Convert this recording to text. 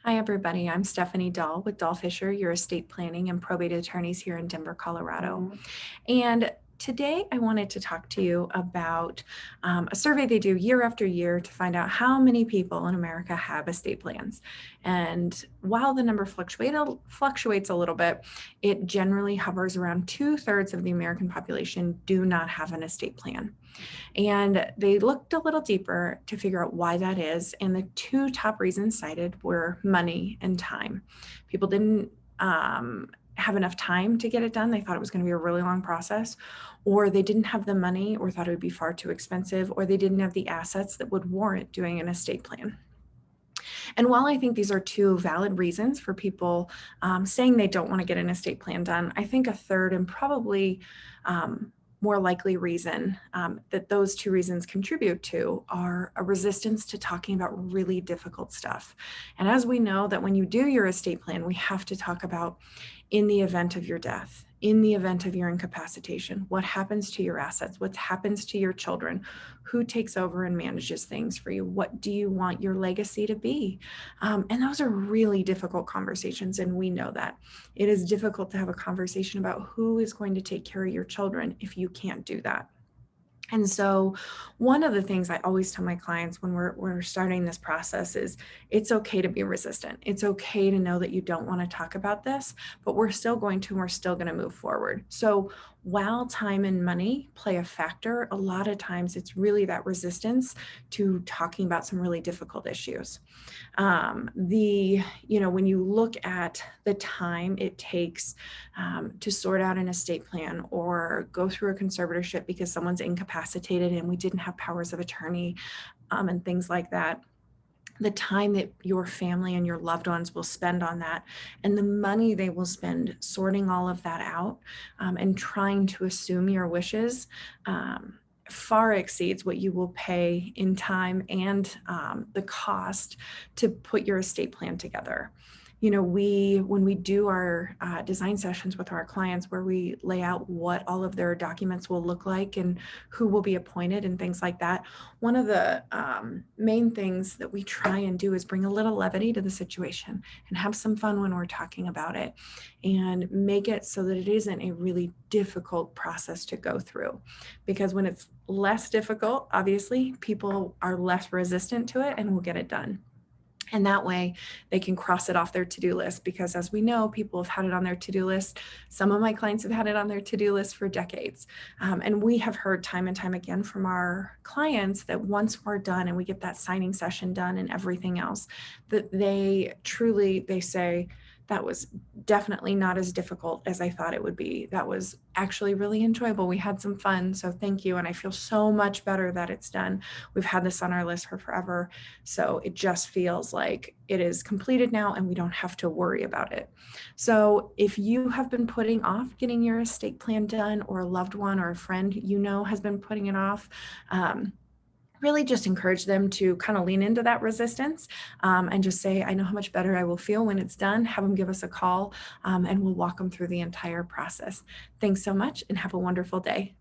Hi, everybody. I'm Stephanie Dahl with Dahl Fisher, your estate planning and probate attorneys here in Denver, Colorado. Mhm. And today I wanted to talk to you about a survey they do year after year to find out how many people in America have estate plans. And while the number fluctuates a little bit, it generally hovers around two-thirds of the American population do not have an estate plan. And they looked a little deeper to figure out why that is. And the two top reasons cited were money and time. People didn't have enough time to get it done. They thought it was going to be a really long process, or they didn't have the money, or thought it would be far too expensive, or they didn't have the assets that would warrant doing an estate plan. And while I think these are two valid reasons for people saying they don't want to get an estate plan done, I think a third and probably more likely reason that those two reasons contribute to are a resistance to talking about really difficult stuff. And as we know that when you do your estate plan, we have to talk about in the event of your death, in the event of your incapacitation, what happens to your assets, what happens to your children, who takes over and manages things for you, what do you want your legacy to be? And those are really difficult conversations, and we know that. It is difficult to have a conversation about who is going to take care of your children if you can't do that. And so, one of the things I always tell my clients when we're starting this process is it's okay to be resistant. It's okay to know that you don't want to talk about this, but we're still going to, and we're still going to move forward. So, while time and money play a factor, a lot of times it's really that resistance to talking about some really difficult issues. When you look at the time it takes to sort out an estate plan or go through a conservatorship because someone's incapacitated and we didn't have powers of attorney and things like that, the time that your family and your loved ones will spend on that, and the money they will spend sorting all of that out and trying to assume your wishes, far exceeds what you will pay in time and the cost to put your estate plan together. When we do our design sessions with our clients where we lay out what all of their documents will look like and who will be appointed and things like that, one of the main things that we try and do is bring a little levity to the situation and have some fun when we're talking about it and make it so that it isn't a really difficult process to go through. Because when it's less difficult, obviously, people are less resistant to it and will get it done. And that way they can cross it off their to-do list, because as we know, people have had it on their to-do list. Some of my clients have had it on their to-do list for decades. And we have heard time and time again from our clients that once we're done and we get that signing session done and everything else, that they say, that was definitely not as difficult as I thought it would be. That was actually really enjoyable. We had some fun. So thank you. And I feel so much better that it's done. We've had this on our list for forever. So it just feels like it is completed now and we don't have to worry about it. So if you have been putting off getting your estate plan done, or a loved one or a friend has been putting it off, really just encourage them to kind of lean into that resistance and just say, I know how much better I will feel when it's done. Have them give us a call and we'll walk them through the entire process. Thanks so much and have a wonderful day.